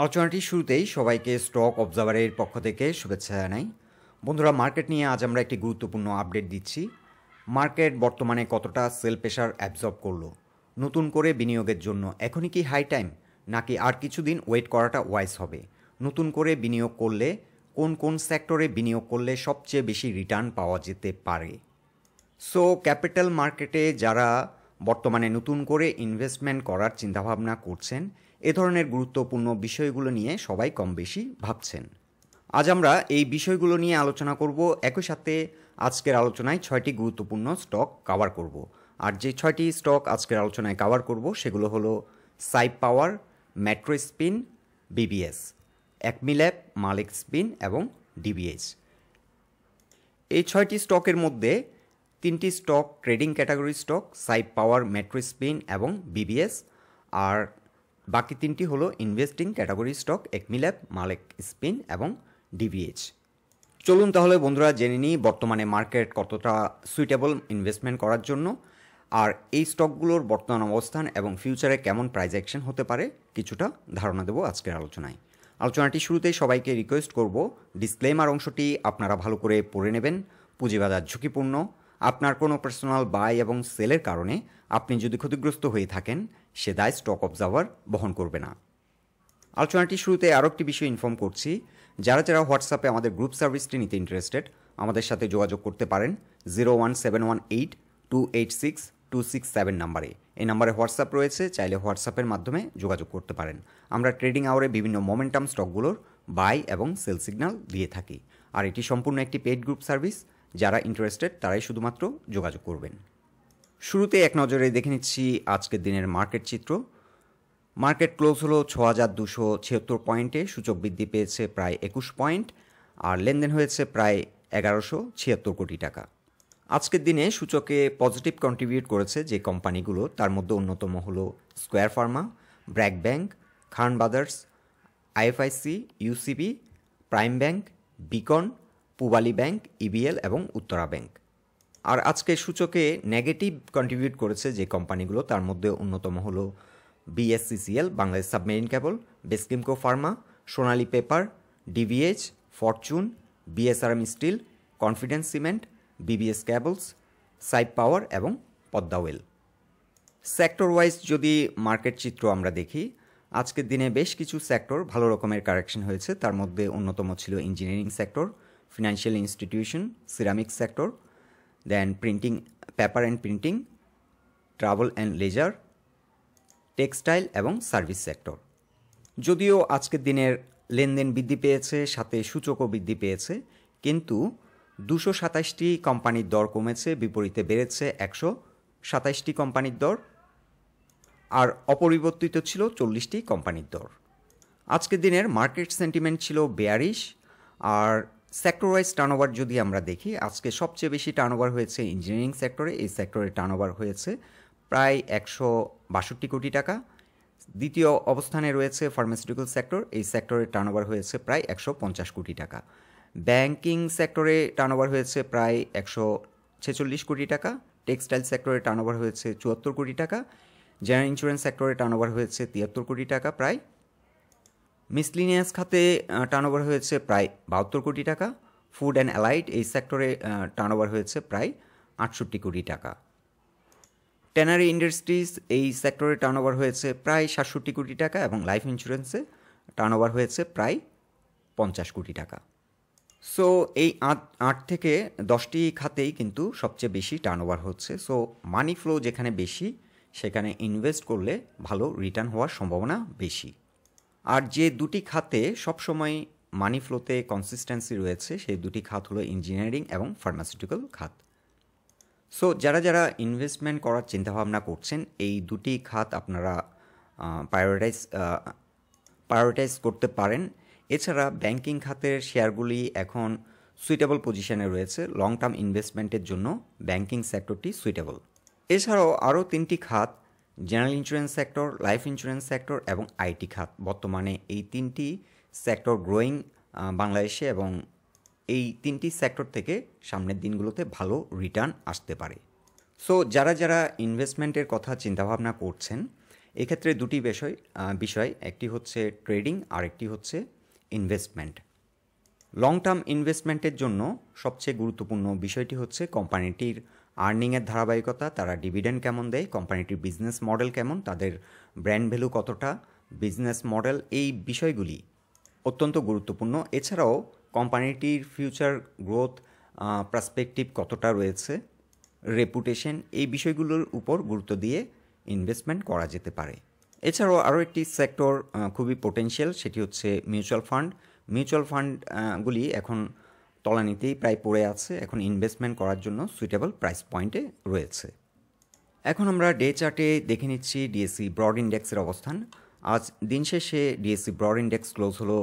আলোচনাটি শুরুতেই সবাইকে স্টক অবজারভারের পক্ষ থেকে শুভেচ্ছা জানাই। বন্ধুরা, মার্কেট নিয়ে আজ আমরা একটি গুরুত্বপূর্ণ আপডেট দিচ্ছি। মার্কেট বর্তমানে কতটা সেল প্রেশার অ্যাবজর্ব করলো, নতুন করে বিনিয়োগের জন্য এখনই কি হাই টাইম, নাকি আর কিছুদিন ওয়েট করাটা ওয়াইজ হবে? নতুন করে বিনিয়োগ করলে কোন কোন সেক্টরে বিনিয়োগ করলে সবচেয়ে বেশি রিটার্ন পাওয়া যেতে পারে? সো ক্যাপিটাল মার্কেটে যারা বর্তমানে নতুন করে ইনভেস্টমেন্ট করার চিন্তাভাবনা করছেন, এ ধরনের গুরুত্বপূর্ণ বিষয়গুলো নিয়ে সবাই কম বেশি ভাবছেন। আজ আমরা এই বিষয়গুলো নিয়ে আলোচনা করব। একই সাথে আজকের আলোচনায় 6টি গুরুত্বপূর্ণ স্টক কভার করব। আর যে 6টি স্টক আজকের আলোচনায় কভার করব সেগুলো হলো সাইপ power, metro spin, BBS, Acme lab, Malek spin এবং ডিবিএস। এই 6টি স্টকের মধ্যে 3টি স্টক ট্রেডিং ক্যাটাগরি স্টক, সাইপ পাওয়ার, মেট্রো স্পিন এবং বিবিএস, আর বাকি 3টি হলো investing category stock, Acme lab, Malek spin এবং ডিবিএস। চলুন তাহলে বন্ধুরা জেনে নিই বর্তমানে মার্কেট কতটা সুইটেবল ইনভেস্টমেন্ট করার জন্য, আর এই স্টকগুলোর বর্তমান অবস্থান এবং ফিউচারে কেমন প্রাইস অ্যাকশন হতে পারে কিছুটা ধারণা দেব আজকের আলোচনায়। আলোচনাটি শুরুতেই সবাইকে রিকোয়েস্ট করব ডিসক্লেমার অংশটি আপনারা ভালো করে পড়ে নেবেন। পুঁজিবাজার ঝুঁকিপূর্ণ। আপনার কোনো পার্সোনাল বাই এবং সেলের কারণে আপনি যদি ক্ষতিগ্রস্ত হয়ে থাকেন, সে দায় স্টক অবজারভার বহন করবে না। আলোচনাটি শুরুতে আরও একটি বিষয় ইনফর্ম করছি। যারা হোয়াটসঅ্যাপে আমাদের গ্রুপ সার্ভিসটি নিতে ইন্টারেস্টেড, আমাদের সাথে যোগাযোগ করতে পারেন 01718286267 নাম্বারে। এই নাম্বারে হোয়াটসঅ্যাপ রয়েছে, চাইলে হোয়াটসঅ্যাপের মাধ্যমে যোগাযোগ করতে পারেন। আমরা ট্রেডিং আওয়ারে বিভিন্ন মোমেন্টাম স্টকগুলোর বাই এবং সেল সিগন্যাল দিয়ে থাকি, আর এটি সম্পূর্ণ একটি পেইড গ্রুপ সার্ভিস। যারা ইন্টারেস্টেড তারাই শুধুমাত্র যোগাযোগ করবেন। শুরুতে এক নজরে দেখে নিচ্ছি আজকের দিনের মার্কেট চিত্র। মার্কেট ক্লোজ হলো 6276 পয়েন্টে, সূচক বৃদ্ধি পেয়েছে প্রায় 21 পয়েন্ট, আর লেনদেন হয়েছে প্রায় 1176 কোটি টাকা। আজকের দিনে সূচকে পজিটিভ কন্ট্রিবিউট করেছে যে কোম্পানিগুলো, তার মধ্যে অন্যতম হলো square pharma, BRAC bank, Khan brothers, IFIC, UCB, prime bank, Beacon, Pubali bank, EBL এবং উত্তরা ব্যাংক। আর আজকে সূচকে নেগেটিভ কন্ট্রিবিউট করেছে যে কোম্পানিগুলো, তার মধ্যে অন্যতম হলো BSCCL, Bangladesh submarine cable, Beximco pharma, Sonali paper, DVH, fortune, BSRM steel, confidence cement, BBS cables, সাইপ পাওয়ার এবং পদ্মা ওয়েল। সেক্টর ওয়াইজ যদি মার্কেট চিত্র আমরা দেখি, আজকের দিনে বেশ কিছু সেক্টর ভালো রকমের কারেকশন হয়েছে। তার মধ্যে অন্যতম ছিল engineering sector, financial institution, ceramic sector, then printing, paper and printing, travel and leisure, textile এবং সার্ভিস সেক্টর। যদিও আজকের দিনের লেনদেন বৃদ্ধি পেয়েছে, সাথে সূচকও বৃদ্ধি পেয়েছে, কিন্তু 227টি কোম্পানির দর কমেছে, বিপরীতে বেড়েছে 127টি কোম্পানির দর, আর অপরিবর্তিত ছিল 40টি কোম্পানির দর। আজকের দিনের মার্কেট সেন্টিমেন্ট ছিল বেয়ারিশ। আর সেক্টর ওয়াইজ টার্নওভার যদি আমরা দেখি, আজকে সবচেয়ে বেশি টার্নওভার হয়েছে ইঞ্জিনিয়ারিং সেক্টরে। এই সেক্টরে টার্নওভার হয়েছে প্রায় 162 কোটি টাকা। দ্বিতীয় অবস্থানে রয়েছে ফার্মাসিউটিক্যাল সেক্টর। এই সেক্টরে টার্নওভার হয়েছে প্রায় 150 কোটি টাকা। ব্যাংকিং সেক্টরে টার্নওভার হয়েছে প্রায় 146 কোটি টাকা। টেক্সটাইল সেক্টরে টার্নওভার হয়েছে 74 কোটি টাকা। জেনারেল ইন্স্যুরেন্স সেক্টরে টার্নওভার হয়েছে 73 কোটি টাকা প্রায়। মিসলিনিয়াস খাতে টার্নওভার হয়েছে প্রায় 72 কোটি টাকা। ফুড অ্যান্ড অ্যালাইড এই সেক্টরে টার্নওভার হয়েছে প্রায় 68 কোটি টাকা। ট্যানারি ইন্ডাস্ট্রিজ এই সেক্টরে টার্নওভার হয়েছে প্রায় 67 কোটি টাকা, এবং লাইফ ইন্স্যুরেন্সে টার্নওভার হয়েছে প্রায় 50 কোটি টাকা। সো এই 8 থেকে 10টি খাতেই কিন্তু সবচেয়ে বেশি টার্নওভার হচ্ছে। সো মানি ফ্লো যেখানে বেশি, সেখানে ইনভেস্ট করলে ভালো রিটার্ন হওয়ার সম্ভাবনা বেশি। আর যে দুটি খাতে সবসময় মানি ফ্লোতে কনসিস্টেন্সি রয়েছে, সেই দুটি খাত হলো ইঞ্জিনিয়ারিং এবং ফার্মাসিউটিক্যাল খাত। সো যারা ইনভেস্টমেন্ট করার চিন্তাভাবনা করছেন, এই দুটি খাত আপনারা প্রায়োরিটাইজ করতে পারেন। এছাড়া ব্যাংকিং খাতের শেয়ারগুলি এখন সুইটেবল পজিশনে রয়েছে। লং টার্ম ইনভেস্টমেন্টের জন্য ব্যাংকিং সেক্টরটি সুইটেবল। এছাড়াও আরও 3টি খাত, general insurance sector, life insurance sector এবং আইটি খাত, বর্তমানে এই 3টি সেক্টর গ্রোয়িং বাংলাদেশে, এবং এই 3টি সেক্টর থেকে সামনের দিনগুলোতে ভালো রিটার্ন আসতে পারে। সো যারা ইনভেস্টমেন্টের কথা চিন্তাভাবনা করছেন, এক্ষেত্রে দুটি বিষয় একটি হচ্ছে ট্রেডিং আর একটি হচ্ছে ইনভেস্টমেন্ট। লং টার্ম ইনভেস্টমেন্টের জন্য সবচেয়ে গুরুত্বপূর্ণ বিষয়টি হচ্ছে কোম্পানিটির আর্নিংয়ের ধারাবাহিকতা, তারা ডিভিডেন্ড কেমন দেয়, কোম্পানিটির বিজনেস মডেল কেমন, তাদের ব্র্যান্ড ভ্যালু কতটা, বিজনেস মডেল, এই বিষয়গুলি অত্যন্ত গুরুত্বপূর্ণ। এছাড়াও কোম্পানিটির ফিউচার গ্রোথ পার্সপেক্টিভ কতটা রয়েছে, রেপুটেশন, এই বিষয়গুলোর উপর গুরুত্ব দিয়ে ইনভেস্টমেন্ট করা যেতে পারে। এছাড়াও আরও একটি সেক্টর খুবই পোটেনশিয়াল, সেটি হচ্ছে মিউচুয়াল ফান্ড। মিউচুয়াল ফান্ডগুলি এখন তলানিতেই প্রায় পড়ে আছে, এখন ইনভেস্টমেন্ট করার জন্য সুইটেবল প্রাইস পয়েন্টে রয়েছে। এখন আমরা ডে চার্টে দেখে নিচ্ছি ডিএসসি ব্রড ইন্ডেক্সের অবস্থান। আজ দিন শেষে ডিএসসি ব্রড ইন্ডেক্স ক্লোজ হলো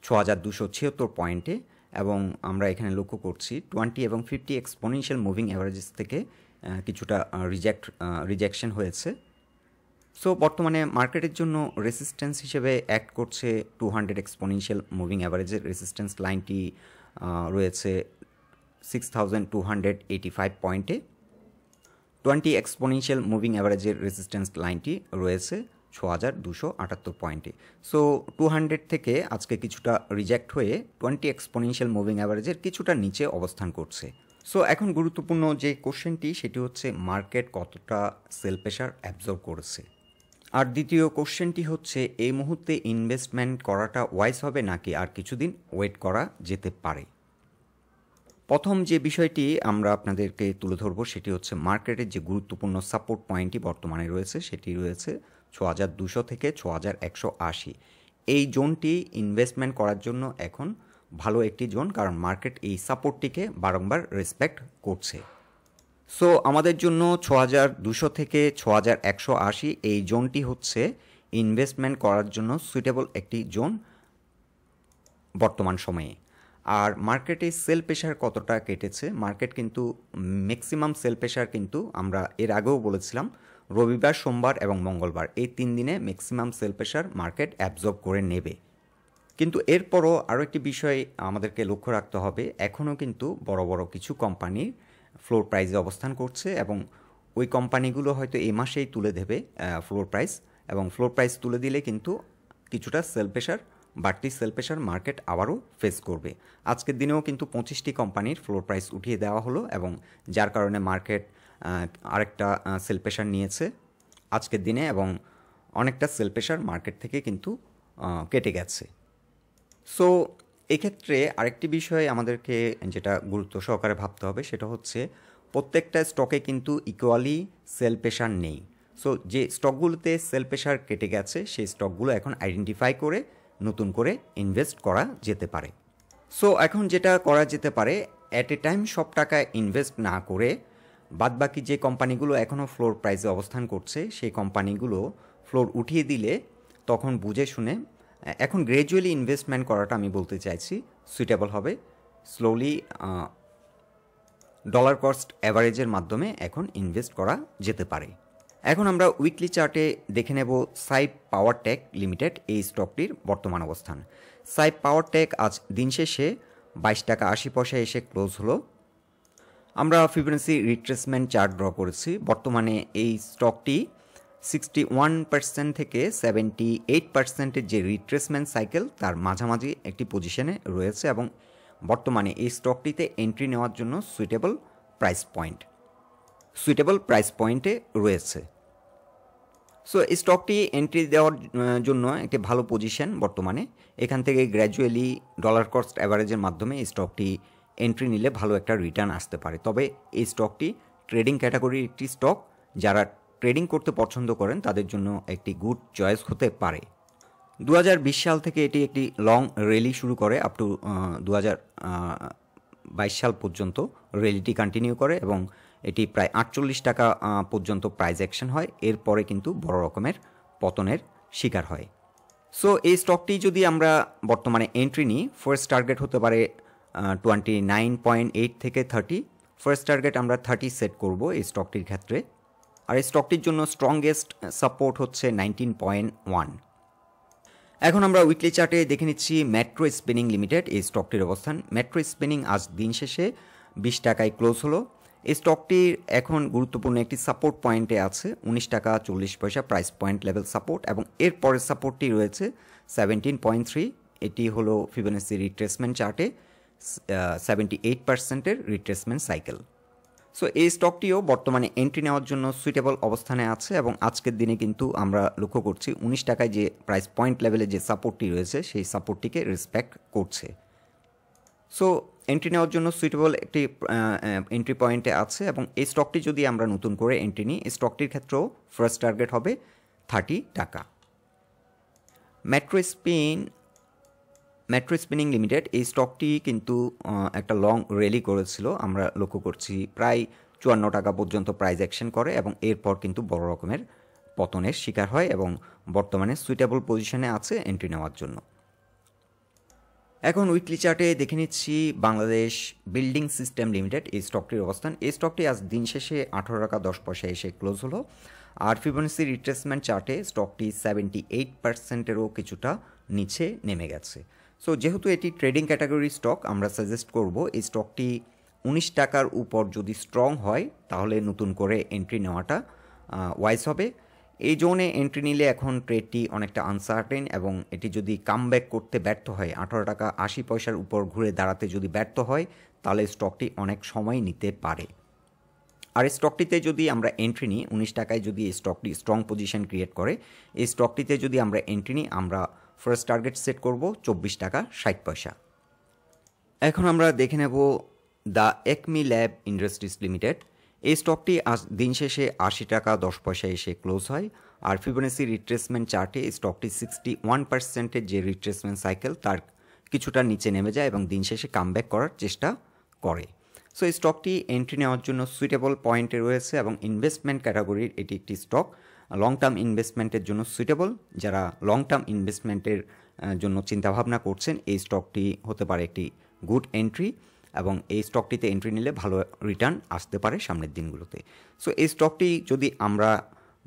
6276 পয়েন্টে, এবং আমরা এখানে লক্ষ্য করছি 20 এবং 50 এক্সপোনেনশিয়াল মুভিং অ্যাভারেজেস থেকে কিছুটা রিজেকশন হয়েছে। সো বর্তমানে মার্কেটের জন্য রেসিস্ট্যান্স হিসেবে অ্যাক্ট করছে 200 এক্সপোনেনশিয়াল মুভিং অ্যাভারেজের রেসিস্ট্যান্স লাইনটি রয়েছে 6285 পয়েন্টে। 20 এক্সপোনেনশিয়াল মুভিং অ্যাভারেজের রেসিস্ট্যান্স লাইনটি রয়েছে 6278 পয়েন্টে। সো 200 থেকে আজকে কিছুটা রিজেক্ট হয়ে 20 এক্সপোনেনশিয়াল মুভিং অ্যাভারেজের কিছুটা নিচে অবস্থান করছে। সো এখন গুরুত্বপূর্ণ যে কোশ্চেনটি সেটি হচ্ছে মার্কেট কতটা সেল প্রেশার অ্যাবজর্ব করেছে। আর দ্বিতীয় কোশ্চেনটি হচ্ছে এই মুহূর্তে ইনভেস্টমেন্ট করাটা ওয়াইজ হবে নাকি আর কিছুদিন ওয়েট করা যেতে পারে। প্রথম যে বিষয়টি আমরা আপনাদেরকে তুলে ধরবো সেটি হচ্ছে মার্কেটের যে গুরুত্বপূর্ণ সাপোর্ট পয়েন্টটি বর্তমানে রয়েছে সেটি রয়েছে 6200 থেকে 6180। এই জোনটি ইনভেস্টমেন্ট করার জন্য এখন ভালো একটি জোন, কারণ মার্কেট এই সাপোর্টটিকে বারংবার রেসপেক্ট করছে। সো আমাদের জন্য 6200 থেকে 6180 এই জোনটি হচ্ছে ইনভেস্টমেন্ট করার জন্য সুইটেবল একটি জোন বর্তমান সময়ে। আর মার্কেটে সেল প্রেশার কতটা কেটেছে, মার্কেট কিন্তু ম্যাক্সিমাম সেল প্রেশার কিন্তু আমরা এর আগেও বলেছিলাম রবিবার, সোমবার এবং মঙ্গলবার এই 3 দিনে maximum sell pressure market absorb করে নেবে। কিন্তু এরপরও আরও একটি বিষয় আমাদেরকে লক্ষ্য রাখতে হবে, এখনও কিন্তু বড় বড় কিছু কোম্পানি ফ্লোর প্রাইসে অবস্থান করছে এবং ওই কোম্পানিগুলো হয়তো এই মাসেই তুলে দেবে ফ্লোর প্রাইস, এবং ফ্লোর প্রাইস তুলে দিলে কিন্তু কিছুটা সেল প্রেশার, বাড়তি সেল প্রেশার মার্কেট আবারও ফেস করবে। আজকের দিনেও কিন্তু 25টি কোম্পানির ফ্লোর প্রাইস উঠিয়ে দেওয়া হলো, এবং যার কারণে মার্কেট আরেকটা সেল প্রেশার নিয়েছে আজকের দিনে, এবং অনেকটা সেল প্রেশার মার্কেট থেকে কিন্তু কেটে গেছে। সো এক্ষেত্রে আরেকটি বিষয় আমাদেরকে যেটা গুরুত্ব সহকারে ভাবতে হবে সেটা হচ্ছে প্রত্যেকটা স্টকে কিন্তু ইকুয়ালি সেল প্রেশার নেই। সো যে স্টকগুলোতে সেল প্রেশার কেটে গেছে সেই স্টকগুলো এখন আইডেন্টিফাই করে নতুন করে ইনভেস্ট করা যেতে পারে। সো এখন যেটা করা যেতে পারে, অ্যাট এ টাইম সব টাকা ইনভেস্ট না করে বাদবাকি যে কোম্পানিগুলো এখনও ফ্লোর প্রাইসে অবস্থান করছে সেই কোম্পানিগুলো ফ্লোর উঠিয়ে দিলে তখন বুঝে শুনে এখন গ্র্যাজুয়ালি ইনভেস্টমেন্ট করাটা আমি বলতে চাইছি সুইটেবল হবে। স্লোলি ডলার কস্ট অ্যাভারেজের মাধ্যমে এখন ইনভেস্ট করা যেতে পারে। এখন আমরা উইকলি চার্টে দেখে নেব সাইপ পাওয়ার টেক লিমিটেড এই স্টকটির বর্তমান অবস্থান। সাইপ পাওয়ার টেক আজ দিন শেষে 22 টাকা 80 পয়সায় এসে ক্লোজ হলো। আমরা ফিবোনাচি রিট্রেসমেন্ট চার্ট ড্র করেছি। বর্তমানে এই স্টকটি 61% থেকে 78%-এর যে রিট্রেসমেন্ট সাইকেল তার মাঝামাঝি একটি পজিশনে রয়েছে, এবং বর্তমানে এই স্টকটিতে এন্ট্রি নেওয়ার জন্য সুইটেবল প্রাইস পয়েন্টে রয়েছে। সো এই স্টকটি এন্ট্রি দেওয়ার জন্য একটি ভালো পজিশন বর্তমানে। এখান থেকে গ্র্যাজুয়ালি ডলার কস্ট অ্যাভারেজের মাধ্যমে এই স্টকটি এন্ট্রি নিলে ভালো একটা রিটার্ন আসতে পারে। তবে এই স্টকটি ট্রেডিং ক্যাটাগরির একটি স্টক, যারা ট্রেডিং করতে পছন্দ করেন তাদের জন্য একটি গুড চয়েস হতে পারে। 2020 সাল থেকে এটি একটি লং র্যালি শুরু করে আপ টু 2022 সাল পর্যন্ত র্যালিটি কন্টিনিউ করে, এবং এটি প্রায় 48 টাকা পর্যন্ত প্রাইস অ্যাকশন হয়। এরপরে কিন্তু বড় রকমের পতনের শিকার হয়। সো এই স্টকটি যদি আমরা বর্তমানে এন্ট্রি নিই, ফার্স্ট টার্গেট হতে পারে 29.8 থেকে 30। ফার্স্ট টার্গেট আমরা 30 সেট করব এই স্টকটির ক্ষেত্রে। আর এই স্টকটির জন্য স্ট্রংগেস্ট সাপোর্ট হচ্ছে 19.1। এখন আমরা উইকলি চার্টে দেখে নিচ্ছি মেট্রো স্পিনিং লিমিটেড এই স্টকটির অবস্থান। মেট্রো স্পিনিং আজ দিন শেষে 20 টাকায় ক্লোজ হলো। এই স্টকটির এখন গুরুত্বপূর্ণ একটি সাপোর্ট পয়েন্টে আছে 19 টাকা 40 পয়সা প্রাইস পয়েন্ট লেভেল সাপোর্ট, এবং এর পরের সাপোর্টটি রয়েছে 17.3। এটি হলো ফিবোনাচি রিট্রেসমেন্ট চার্টে 78%-এর রিট্রেসমেন্ট সাইকেল। সো এই স্টকটিও বর্তমানে এন্ট্রি নেওয়ার জন্য সুইটেবল অবস্থানে আছে, এবং আজকের দিনে কিন্তু আমরা লক্ষ্য করছি 19 টাকায় যে প্রাইস পয়েন্ট লেভেলে যে সাপোর্টটি রয়েছে সেই সাপোর্টটিকে রেসপেক্ট করছে। সো এন্ট্রি নেওয়ার জন্য সুইটেবল একটি এন্ট্রি পয়েন্টে আছে, এবং এই স্টকটি যদি আমরা নতুন করে এন্ট্রি নিই, এই স্টকটির ক্ষেত্রেও ফার্স্ট টার্গেট হবে 30 টাকা। মেট্রো স্পিনিং লিমিটেড, এই স্টকটি কিন্তু একটা লং র্যালি করেছিল, আমরা লক্ষ্য করছি প্রায় 54 টাকা পর্যন্ত প্রাইস অ্যাকশন করে, এবং এরপর কিন্তু বড় রকমের পতনের শিকার হয়, এবং বর্তমানে সুইটেবল পজিশনে আছে এন্ট্রি নেওয়ার জন্য। এখন উইকলি চার্টে দেখে নিচ্ছি বাংলাদেশ বিল্ডিং সিস্টেম লিমিটেড, এই স্টকটির অবস্থান। এই স্টকটি আজ দিন শেষে 18 টাকা 10 পয়সা এসে ক্লোজ হলো, আর ফিবোনাচি রিট্রেসমেন্ট চার্টে স্টকটি 78%-এরও কিছুটা নিচে নেমে গেছে। সো যেহেতু এটি ট্রেডিং ক্যাটাগরি স্টক, আমরা সাজেস্ট করব এই স্টকটি 19 টাকার উপর যদি স্ট্রং হয় তাহলে নতুন করে এন্ট্রি নেওয়াটা ওয়াইজ হবে। এই জোনে এন্ট্রি নিলে এখন ট্রেডটি অনেকটা আনসার্টেন, এবং এটি যদি কামব্যাক করতে ব্যর্থ হয়, 18 টাকা 80 পয়সার উপর ঘুরে দাঁড়াতে যদি ব্যর্থ হয়, তাহলে স্টকটি অনেক সময় নিতে পারে। আর এই স্টকটিতে যদি আমরা এন্ট্রি নিই, 19 টাকায় যদি এই স্টকটি স্ট্রং পজিশন ক্রিয়েট করে, এই স্টকটিতে যদি আমরা এন্ট্রি নিই, আমরা ফার্স্ট টার্গেট সেট করব 24 টাকা 60 পয়সা। এখন আমরা দেখে নেব the Acme lab industries limited. এই স্টকটি আজ দিন শেষে 80 টাকা 10 পয়সা এসে ক্লোজ হয়, আর ফিবোনাচি রিট্রেসমেন্ট চার্টে এই স্টকটি 61%-এর যে রিট্রেসমেন্ট সাইকেল তার কিছুটা নিচে নেমে যায়, এবং দিন শেষে কামব্যাক করার চেষ্টা করে। সো এই স্টকটি এন্ট্রি নেওয়ার জন্য সুইটেবল পয়েন্টে রয়েছে, এবং ইনভেস্টমেন্ট ক্যাটাগরির এটি একটি স্টক। লং টার্ম ইনভেস্টমেন্টের জন্য সুইটেবল, যারা লং টার্ম ইনভেস্টমেন্টের জন্য চিন্তাভাবনা করছেন, এই স্টকটি হতে পারে একটি গুড এন্ট্রি, এবং এই স্টকটিতে এন্ট্রি নিলে ভালো রিটার্ন আসতে পারে সামনের দিনগুলোতে। সো এই স্টকটি যদি আমরা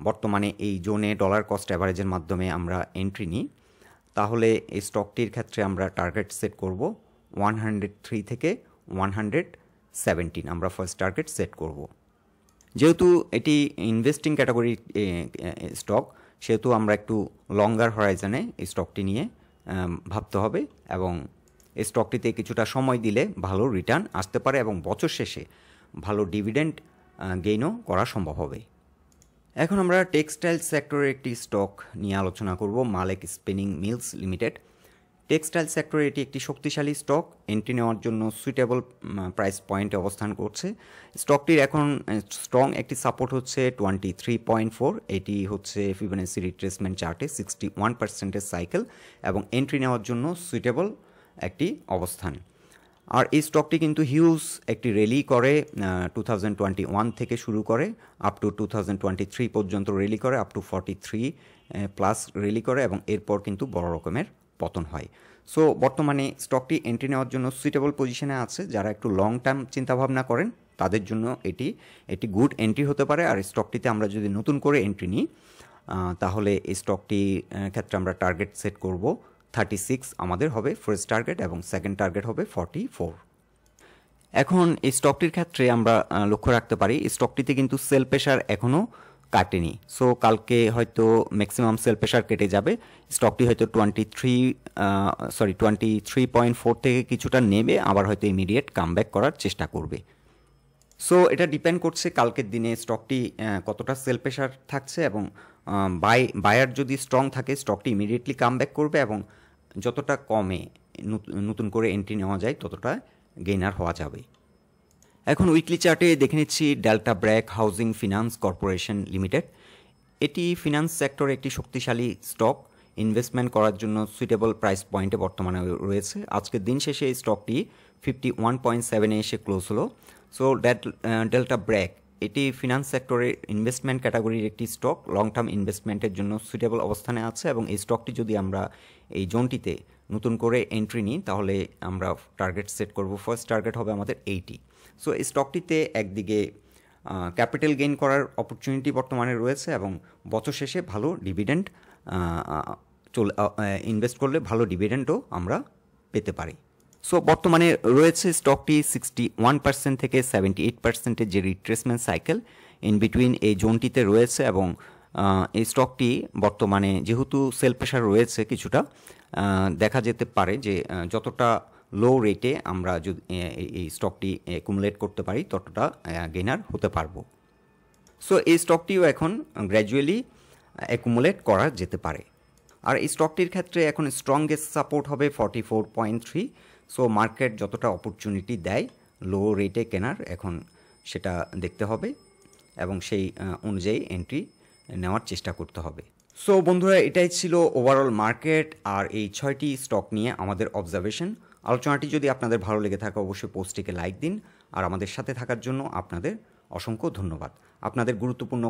বর্তমানে এই জোনে ডলার কস্ট অ্যাভারেজের মাধ্যমে আমরা এন্ট্রি নিই, তাহলে এই স্টকটির ক্ষেত্রে আমরা টার্গেট সেট করব 103 থেকে 117, আমরা ফার্স্ট টার্গেট সেট করব। যেহেতু এটি ইনভেস্টিং ক্যাটাগরি স্টক, সেহেতু আমরা একটু লঙ্গার হরাইজনে এই স্টকটি নিয়ে ভাবতে হবে, এবং এই স্টকটিতে কিছুটা সময় দিলে ভালো রিটার্ন আসতে পারে, এবং বছর শেষে ভালো ডিভিডেন্ড গেইনও করা সম্ভব হবে। এখন আমরা টেক্সটাইল সেক্টরের একটি স্টক নিয়ে আলোচনা করব, মালেক স্পিনিং মিলস লিমিটেড। টেক্সটাইল সেক্টরে এটি একটি শক্তিশালী স্টক, এন্ট্রি নেওয়ার জন্য সুইটেবল প্রাইস পয়েন্টে অবস্থান করছে। স্টকটির এখন স্ট্রং একটি সাপোর্ট হচ্ছে 23.4, এটি হচ্ছে ফিবোনাচি রিট্রেসমেন্ট চার্টে 61%-এর সাইকেল, এবং এন্ট্রি নেওয়ার জন্য সুইটেবল একটি অবস্থান। আর এই স্টকটি কিন্তু হিউজ একটি র্যালি করে, 2021 থেকে শুরু করে আপ টু 2023 পর্যন্ত র্যালি করে, আপ টু 43+ র্যালি করে, এবং এরপর কিন্তু বড় রকমের পতন হয়। সো বর্তমানে স্টকটি এন্ট্রি নেওয়ার জন্য সুইটেবল পজিশনে আছে। যারা একটু লং টার্ম চিন্তাভাবনা করেন তাদের জন্য এটি গুড এন্ট্রি হতে পারে। আর স্টকটিতে আমরা যদি নতুন করে এন্ট্রি নিই, তাহলে এই স্টকটির ক্ষেত্রে আমরা টার্গেট সেট করব 36 আমাদের হবে ফার্স্ট টার্গেট, এবং সেকেন্ড টার্গেট হবে 44। এখন এই স্টকটির ক্ষেত্রে আমরা লক্ষ্য রাখতে পারি, স্টকটিতে কিন্তু সেল প্রেশার এখনও কাটেনি। সো কালকে হয়তো ম্যাক্সিমাম সেল প্রেশার কেটে যাবে, স্টকটি হয়তো 23.4 থেকে কিছুটা নেবে, আবার হয়তো ইমিডিয়েট কামব্যাক করার চেষ্টা করবে। সো এটা ডিপেন্ড করছে কালকের দিনে স্টকটি কতটা সেল প্রেশার থাকছে, এবং বায়ার যদি স্ট্রং থাকে স্টকটি ইমিডিয়েটলি কামব্যাক করবে, এবং যতটা কমে নতুন করে এন্ট্রি নেওয়া যায় ততটা গেইনার হওয়া যাবে। এখন উইকলি চার্টে দেখে নিচ্ছি delta BRAC housing finance corporation limited. এটি ফিনান্স সেক্টরে একটি শক্তিশালী স্টক, ইনভেস্টমেন্ট করার জন্য সুইটেবল প্রাইস পয়েন্টে বর্তমানে রয়েছে। আজকের দিন শেষে এই স্টকটি 51.7-এ এসে ক্লোজ হলো। সো ডেল্টা ব্র্যাক এটি ফিনান্স সেক্টরের ইনভেস্টমেন্ট ক্যাটাগরির একটি স্টক, লং টার্ম ইনভেস্টমেন্টের জন্য সুইটেবল অবস্থানে আছে, এবং এই স্টকটি যদি আমরা এই জোনটিতে নতুন করে এন্ট্রি নিই তাহলে আমরা টার্গেট সেট করব, ফার্স্ট টার্গেট হবে আমাদের 80। সো এই স্টকটিতে একদিকে ক্যাপিটাল গেইন করার অপরচুনিটি বর্তমানে রয়েছে, এবং বছর শেষে ভালো ডিভিডেন্ড ইনভেস্ট করলে ভালো ডিভিডেন্ডও আমরা পেতে পারি। সো বর্তমানে রয়েছে স্টকটি 61% থেকে 78%-এর যে রিট্রেসমেন্ট সাইকেল ইন বিটুইন এই জোনটিতে রয়েছে এবং এই স্টকটি বর্তমানে যেহেতু সেল প্রেশার রয়েছে কিছুটা, দেখা যেতে পারে যে যতটা লো রেটে আমরা যদি এই স্টকটি অ্যাকুমুলেট করতে পারি ততটা গেইনার হতে পারবো। সো এই স্টকটিও এখন গ্র্যাজুয়ালি অ্যাকুমুলেট করা যেতে পারে। আর এই স্টকটির ক্ষেত্রে এখন স্ট্রংগেস্ট সাপোর্ট হবে 44.3। সো মার্কেট যতটা অপরচুনিটি দেয় লো রেটে কেনার, এখন সেটা দেখতে হবে এবং সেই অনুযায়ী এন্ট্রি নেওয়ার চেষ্টা করতে হবে। সো বন্ধুরা, এটাই ছিল ওভারঅল মার্কেট আর এই 6টি স্টক নিয়ে আমাদের অবজারভেশন। আলোচনাটি যদি আপনাদের ভালো লেগে থাকে অবশ্যই পোস্টটিকে লাইক দিন, আর আমাদের সাথে থাকার জন্য আপনাদের অসংখ্য ধন্যবাদ। আপনাদের গুরুত্বপূর্ণ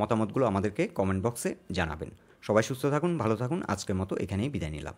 মতামতগুলো আমাদেরকে কমেন্ট বক্সে জানাবেন। সবাই সুস্থ থাকুন, ভালো থাকুন। আজকের মতো এখানেই বিদায় নিলাম।